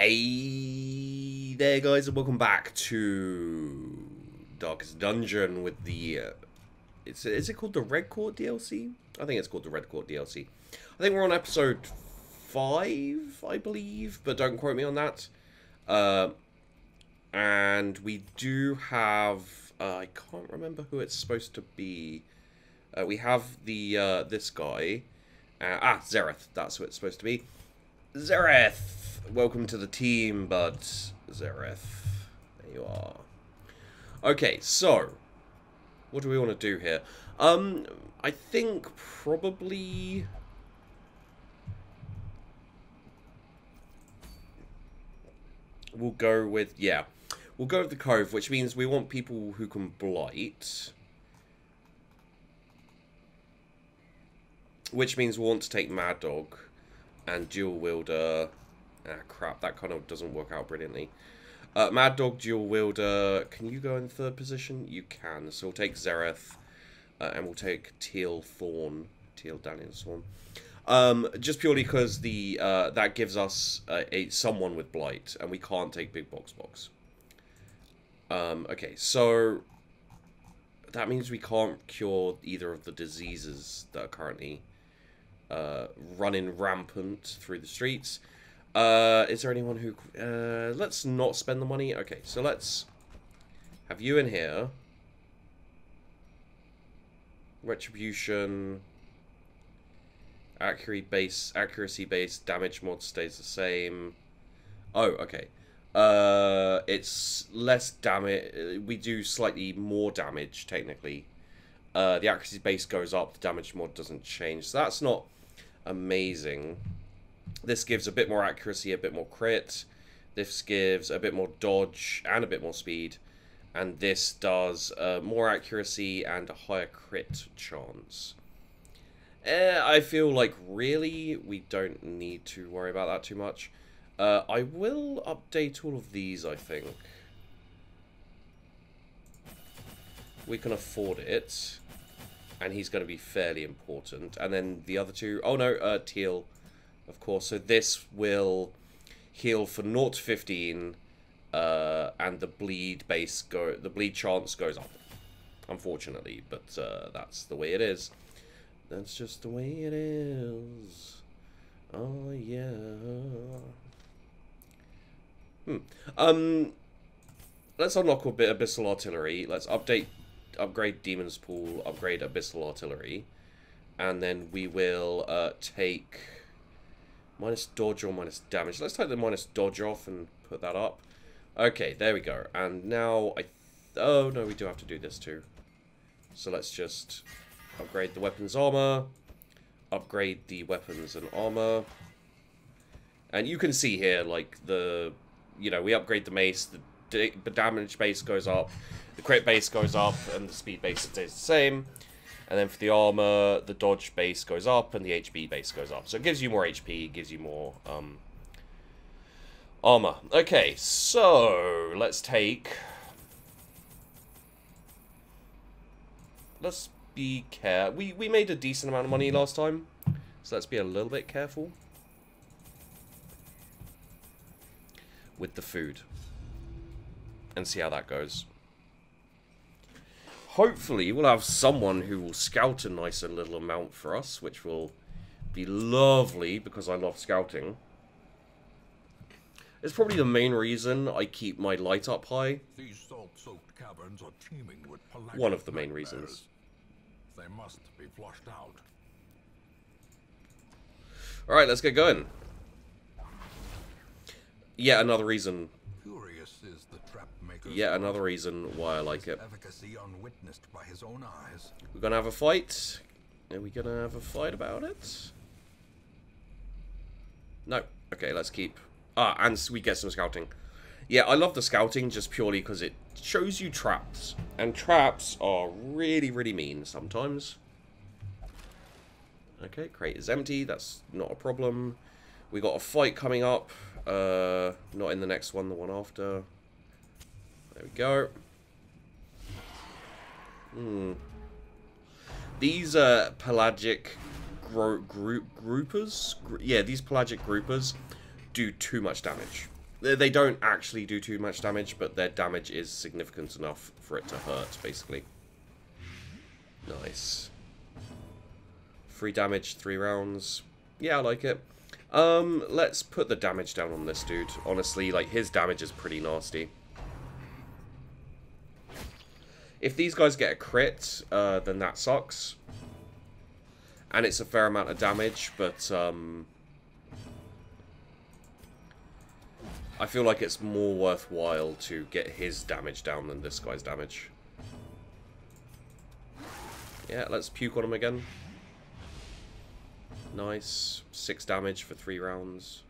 Hey there guys, and welcome back to Darkest Dungeon with the is it called the Red Court DLC? I think it's called the Red Court DLC. I think we're on episode 5, I believe, but don't quote me on that. And we do have I can't remember who it's supposed to be. We have the this guy. Xerath, that's who it's supposed to be. Xerath! Welcome to the team, bud. Xerath. There you are. Okay, so what do we want to do here? I think probably we'll go with, we'll go with the Cove, which means we want people who can blight. Which means we'll want to take Mad Dog and Dual Wielder. Crap, that kind of doesn't work out brilliantly. Mad Dog, Dual Wielder. Can you go in third position? You can. So we'll take Xerath. And we'll take Teal Thorn. Teal Daniel's Thorn. Just purely because the that gives us someone with Blight. And we can't take Big Box. Okay, so that means we can't cure either of the diseases that are currently running rampant through the streets. Is there anyone who... let's not spend the money. Okay, so let's have you in here. Retribution. Accuracy base. Damage mod stays the same. Oh, okay. It's less damage. We do slightly more damage, technically. The accuracy base goes up. The damage mod doesn't change. So that's not amazing. This gives a bit more accuracy, a bit more crit. This gives a bit more dodge and a bit more speed. And this does more accuracy and a higher crit chance. I feel like really we don't need to worry about that too much. I will update all of these, I think. We can afford it. And he's going to be fairly important. And then the other two... Oh no, Teal, of course. So this will heal for 0 to 15. And the bleed chance goes up. Unfortunately. But that's the way it is. That's just the way it is. Oh, yeah. Let's unlock a bit of Abyssal Artillery. Let's upgrade Demon's Pool, upgrade Abyssal Artillery, and then we will take minus dodge or minus damage. Let's take the minus dodge off and put that up. Okay, there we go. And now oh no, we do have to do this too. So let's just upgrade the weapons armor, upgrade the weapons and armor, and you can see here like we upgrade the mace, the damage base goes up, the crit base goes up, and the speed base stays the same. And then for the armor, the dodge base goes up, and the HP base goes up. So it gives you more HP, gives you more armor. Okay, so let's be careful. We made a decent amount of money last time, so let's be a little bit careful with the food and see how that goes. Hopefully we'll have someone who will scout a nicer little amount for us, which will be lovely because I love scouting. It's probably the main reason I keep my light up high. These salt-soaked caverns are teeming with one of the main reasons. They must be flushed out. Alright, let's get going. Yet another reason. Curious is the trap maker's Yet another reason why I like it. Efficacy unwitnessed by his own eyes. We're gonna have a fight. Are we gonna have a fight about it? No. Okay, let's keep. And we get some scouting. Yeah, I love the scouting just purely because it shows you traps. And traps are really, really mean sometimes. Okay, crate is empty. That's not a problem. We got a fight coming up. Not in the next one, the one after. There we go. These pelagic groupers, yeah, these pelagic groupers do too much damage. They don't actually do too much damage, but their damage is significant enough for it to hurt, basically. Nice. 3 damage, 3 rounds. Yeah, I like it. Let's put the damage down on this dude. Honestly, like, his damage is pretty nasty. If these guys get a crit, then that sucks. And it's a fair amount of damage, but, I feel like it's more worthwhile to get his damage down than this guy's damage. Yeah, let's puke on him again. Nice. 6 damage for 3 rounds.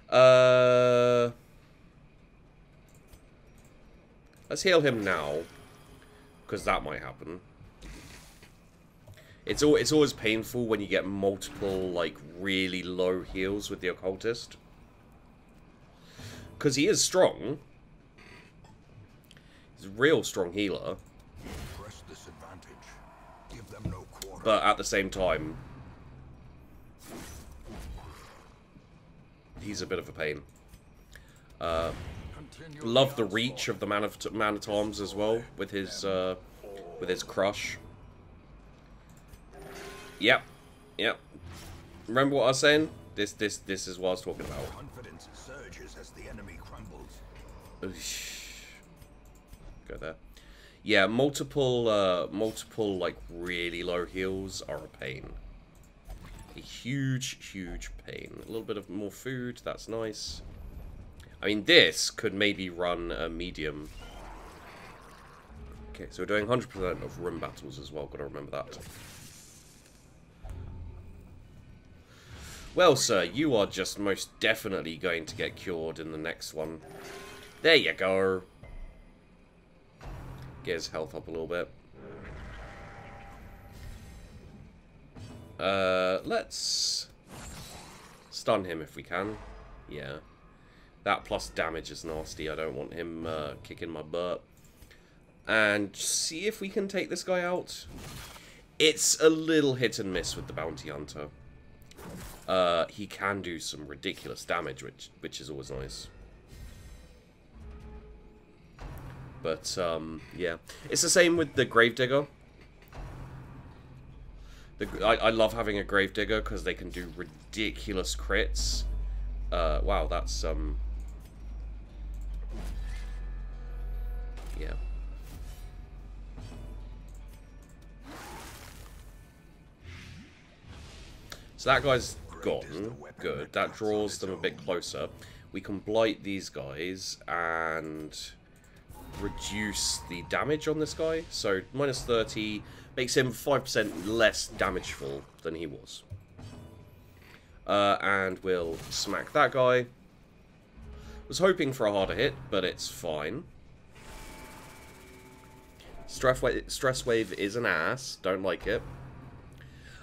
Let's heal him now, because that might happen. It's always painful when you get multiple, like, really low heals with the occultist. Because he is strong. He's a real strong healer. Press this advantage. Give them no quarter. But at the same time, he's a bit of a pain. Love the reach of the Man-at-Arms as well with his crush. Yep. Remember what I was saying? This is what I was talking about. Confidence surges as the enemy crumbles. Go there. Yeah, multiple like really low heals are a pain. A huge pain. A little bit of more food, that's nice. I mean, this could maybe run a medium. Okay, so we're doing 100% of room battles as well, gotta remember that. Well, sir, you are just most definitely going to get cured in the next one. There you go. Get his health up a little bit. Let's stun him if we can. Yeah. That plus damage is nasty. I don't want him kicking my butt. And see if we can take this guy out. It's a little hit and miss with the bounty hunter. He can do some ridiculous damage, which is always nice. But, yeah. It's the same with the Gravedigger. I love having a Gravedigger because they can do ridiculous crits. Wow, that's, yeah. So that guy's gone. Good. That draws them a bit closer. We can blight these guys and reduce the damage on this guy. So minus 30 makes him 5% less damageful than he was. And we'll smack that guy. Was hoping for a harder hit, but it's fine. Stress wave is an ass. Don't like it.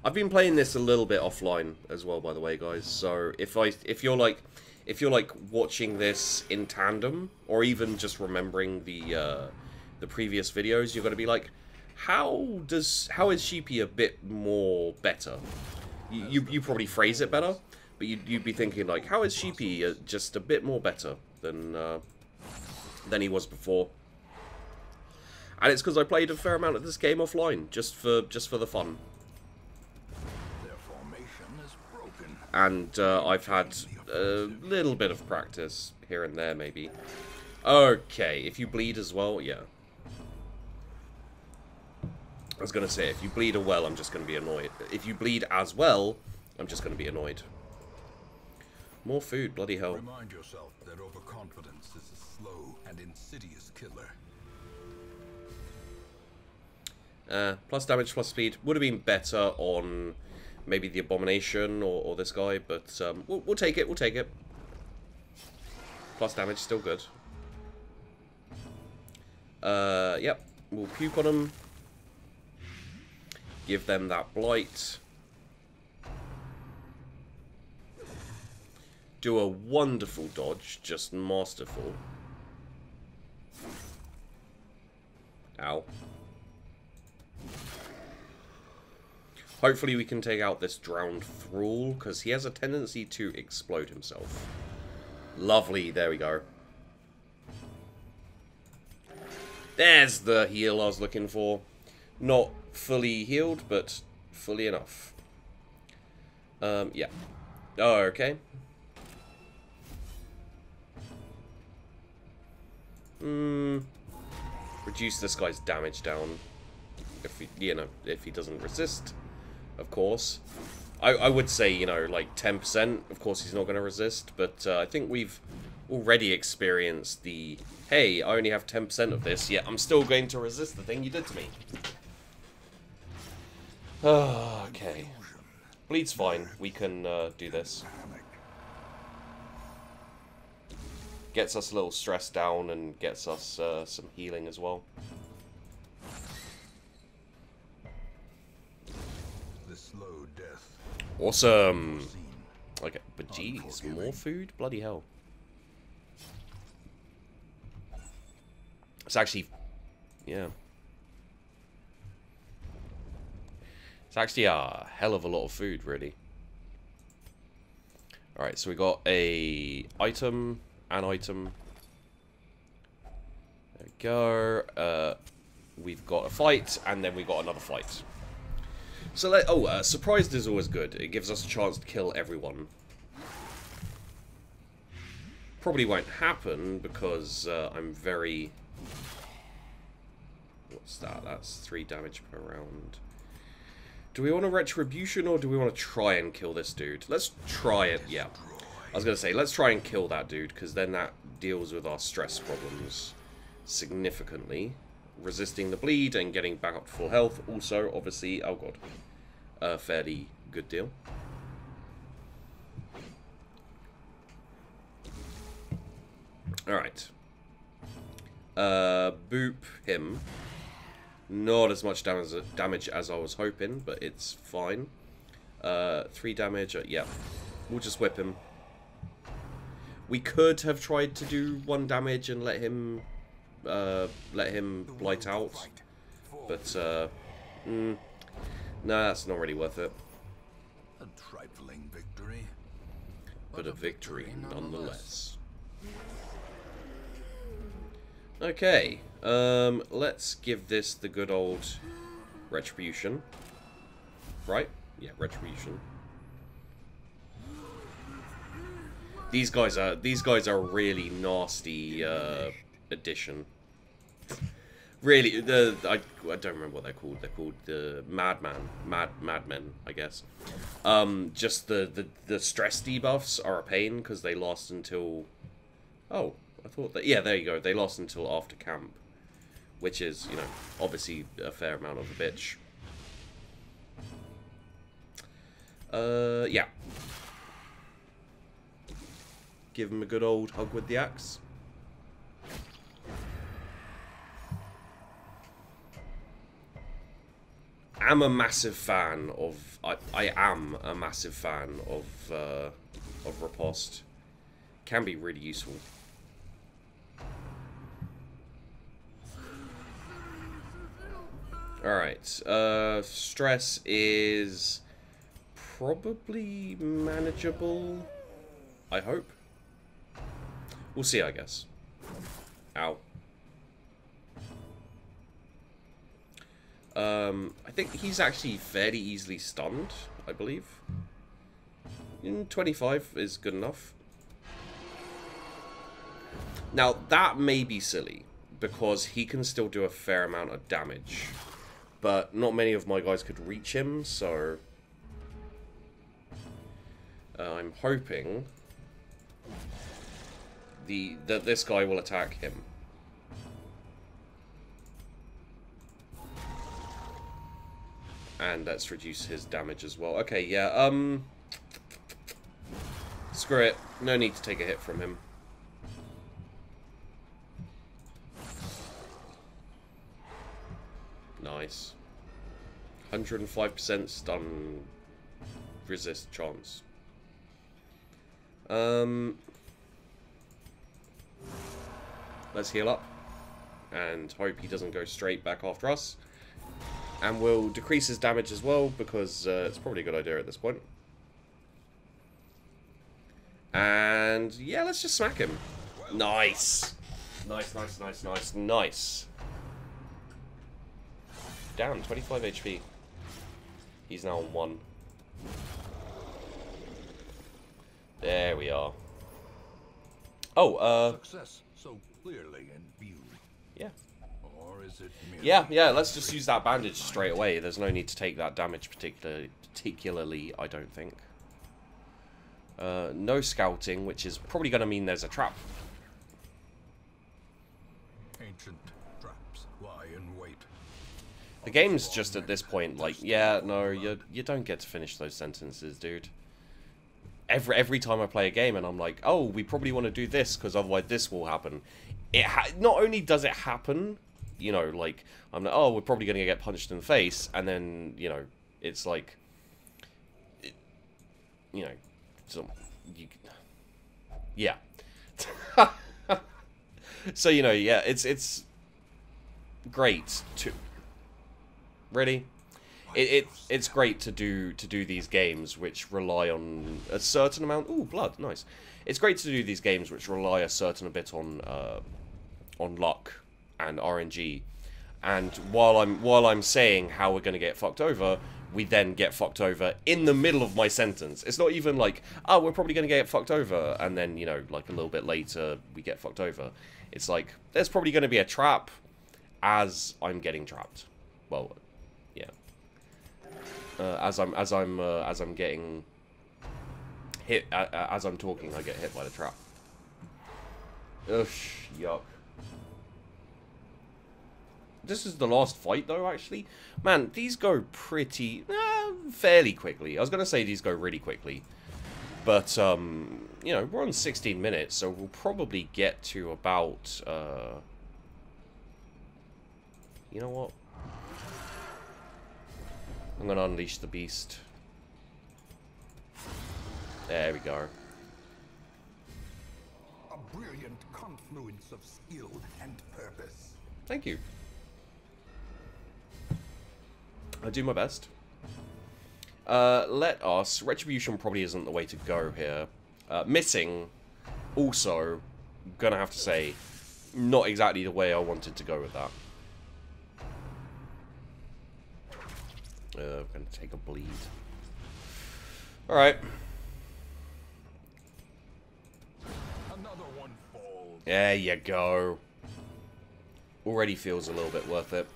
I've been playing this a little bit offline as well, by the way, guys. So if you're like watching this in tandem, or even just remembering the previous videos, you're gonna be like, how is Sheepy a bit more better? You probably phrase it better, but you'd be thinking like, how is Sheepy just a bit more better than he was before? And it's because I played a fair amount of this game offline, just for the fun. And I've had a little bit of practice here and there, maybe. Okay, if you bleed as well, yeah. I was going to say, if you bleed well, I'm just going to be annoyed. If you bleed as well, I'm just going to be annoyed. More food, bloody hell. Remind yourself that overconfidence is a slow and insidious killer. Plus damage, plus speed. Would have been better on maybe the Abomination or this guy, but we'll take it, we'll take it. Plus damage, still good. Yep, we'll puke on them. Give them that blight. Do a wonderful dodge, just masterful. Ow. Hopefully we can take out this drowned thrall, because he has a tendency to explode himself. Lovely, there we go. There's the heal I was looking for. Not fully healed, but fully enough. Yeah. Oh, okay. Reduce this guy's damage down. If he, you know, if he doesn't resist, of course. I would say, you know, like 10%. Of course he's not going to resist, but I think we've already experienced the, hey, I only have 10% of this, yet I'm still going to resist the thing you did to me. Okay. Bleed's fine. We can do this. Gets us a little stress down and gets us some healing as well. The slow death. Awesome. Okay, but geez, more food? Bloody hell. It's actually, yeah. It's actually a hell of a lot of food, really. Alright, so we got an item. There we go. We've got a fight, and then we got another fight. So, surprised is always good. It gives us a chance to kill everyone. Probably won't happen, because I'm very... What's that? That's 3 damage per round. Do we want a retribution, or do we want to try and kill this dude? Let's try it, yeah. I was going to say, let's try and kill that dude, because then that deals with our stress problems significantly. Resisting the bleed and getting back up to full health. Also, obviously, oh god, a fairly good deal. Alright. Boop him. Not as much damage as I was hoping, but it's fine. 3 damage, yeah. We'll just whip him. We could have tried to do 1 damage and let him blight out, but no, that's not really worth it. A trifling victory, but a victory nonetheless. Okay, let's give this the good old retribution. Right? Yeah, retribution. These guys are really nasty addition. Really, I don't remember what they're called. They're called the madmen, I guess. Just the stress debuffs are a pain because they last until. Oh, I thought that. Yeah, there you go. They last until after camp, which is, you know, obviously a fair amount of a bitch. Yeah. Give him a good old hug with the axe. I'm a massive fan of. I am a massive fan of riposte. Can be really useful. All right. Stress is probably manageable. I hope. We'll see, I guess. Ow. I think he's actually fairly easily stunned, I believe. 25 is good enough. Now, that may be silly, because he can still do a fair amount of damage. But not many of my guys could reach him, so... I'm hoping... that this guy will attack him. And let's reduce his damage as well. Okay, yeah, screw it. No need to take a hit from him. Nice. 105% stun resist chance. Let's heal up. And hope he doesn't go straight back after us. And we'll decrease his damage as well, because it's probably a good idea at this point. And yeah, let's just smack him. Nice. Nice, nice, nice, nice, nice. Down, 25 HP. He's now on 1. There we are. Oh, Success so clearly in view. Yeah. Or is it merely... Yeah, let's just use that bandage straight away. There's no need to take that damage particularly, I don't think. No scouting, which is probably going to mean there's a trap. Ancient traps lie in wait. The game's just at this point like, yeah, no, you don't get to finish those sentences, dude. Every time I play a game and I'm like, oh, we probably want to do this because otherwise this will happen. Not only does it happen, you know, like, I'm like, oh, we're probably going to get punched in the face, and then, you know, it's like, you know, yeah. So, you know, yeah, it's great to... Really? It's great to do these games which rely on a certain amount... Ooh, blood, nice. It's great to do these games which rely a certain bit on luck and RNG. And while I'm saying how we're going to get fucked over, we then get fucked over in the middle of my sentence. It's not even like, oh, we're probably going to get fucked over, and then, you know, like a little bit later we get fucked over. It's like, there's probably going to be a trap as I'm getting trapped. Well, yeah. As I'm getting hit, as I'm talking, I get hit by the trap. Ugh, yuck. This is the last fight, though, actually. Man, these go pretty... fairly quickly. I was going to say these go really quickly. But, you know, we're on 16 minutes, so we'll probably get to about... You know what? I'm going to unleash the beast. There we go. A brilliant confluence of skill and purpose. Thank you. I do my best. Let us... Retribution probably isn't the way to go here. Missing, also, gonna have to say, not exactly the way I wanted to go with that. I'm gonna take a bleed. Alright. Another one falls. There you go. Already feels a little bit worth it.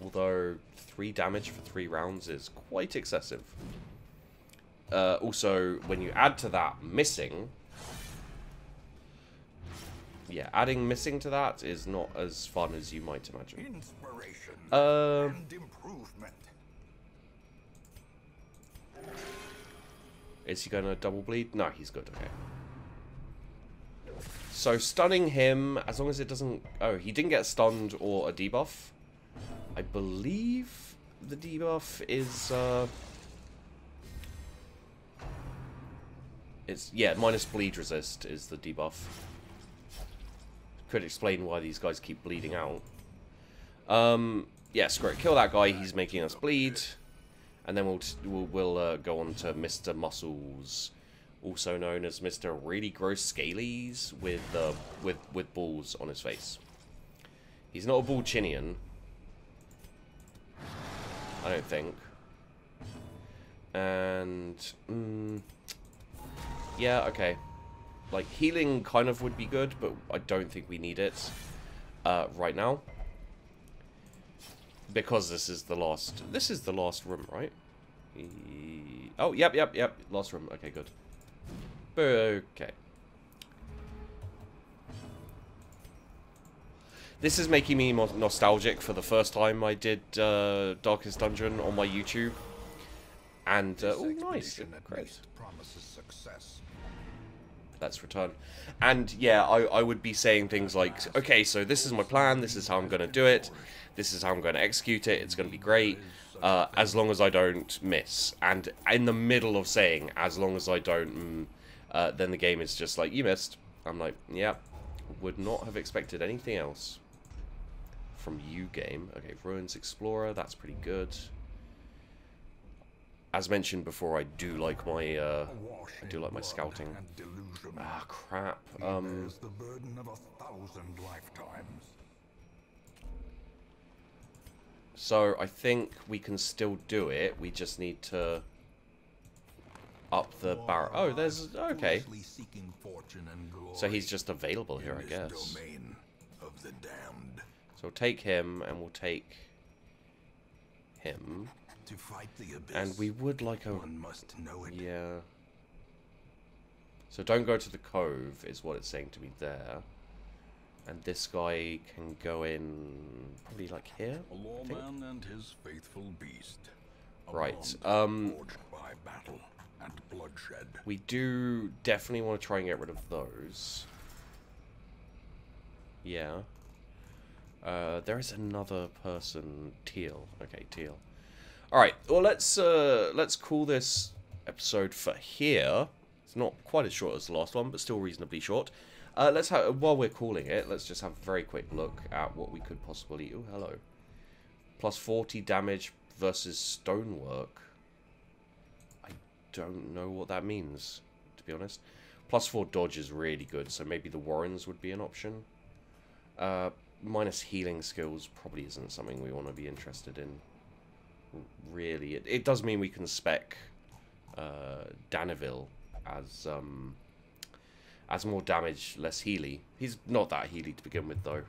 Although 3 damage for 3 rounds is quite excessive. Also, when you add to that missing... Yeah, adding missing to that is not as fun as you might imagine. Inspiration and improvement. Is he gonna double bleed? No, he's good, okay. So stunning him, as long as it doesn't... Oh, he didn't get stunned or a debuff. I believe the debuff is, it's, yeah, minus bleed resist is the debuff. Could explain why these guys keep bleeding out. Yeah, screw it. Kill that guy, he's making us bleed. And then we'll go on to Mr. Muscles, also known as Mr. Really Gross Scalies with balls on his face. He's not a Bullchinian. I don't think. And... yeah, okay. Like, healing kind of would be good, but I don't think we need it right now. Because this is the last... This is the last room, right? Oh, yep. Last room. Okay, good. Okay. This is making me more nostalgic for the first time I did Darkest Dungeon on my YouTube. And, oh, nice. Great. Promises success. Let's return. And, yeah, I would be saying things like, okay, so this is my plan, this is how I'm going to do it, this is how I'm going to execute it, it's going to be great, as long as I don't miss. And in the middle of saying, as long as I don't, then the game is just like, you missed. I'm like, yeah, would not have expected anything else from you, game. Okay, Ruins Explorer, that's pretty good. As mentioned before, I do like my scouting. Ah, crap. There's the burden of 1,000 lifetimes. So I think we can still do it. We just need to up the barrel. Oh, there's okay. So he's just available here, I guess. Of the damned. So we'll take him, and we'll take him. To fight the abyss, and we would like a one must know it. Yeah. So don't go to the cove is what it's saying to me there. And this guy can go in probably like here. A lawman and his faithful beast. Right. Forged by battle and bloodshed. We do definitely want to try and get rid of those. Yeah. There is another person. Teal. Okay, Teal. Alright, well let's call this episode for here. It's not quite as short as the last one, but still reasonably short. Let's have, while we're calling it, let's just have a very quick look at what we could possibly... Oh, hello. Plus 40 damage versus stonework. I don't know what that means, to be honest. Plus 4 dodge is really good, so maybe the Warrens would be an option. Minus healing skills probably isn't something we want to be interested in. Really, it does mean we can spec Daniville as more damage, less healy. He's not that healy to begin with, though,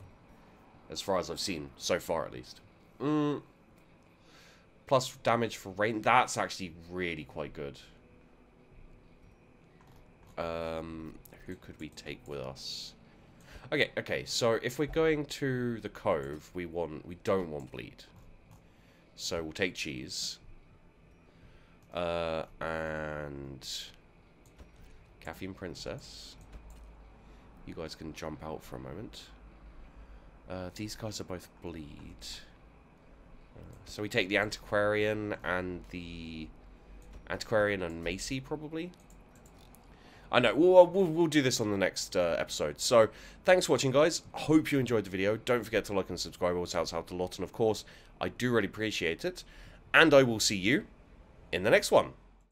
as far as I've seen so far, at least. Plus damage for rain. That's actually really quite good. Who could we take with us? Okay. So if we're going to the cove, we don't want bleed. So we'll take cheese. And Caffeine Princess. You guys can jump out for a moment. These guys are both bleed. So we take the Antiquarian and Macy, probably. I know, we'll do this on the next episode. So, thanks for watching, guys. Hope you enjoyed the video. Don't forget to like and subscribe. It helps out a lot. And, of course, I do really appreciate it. And I will see you in the next one.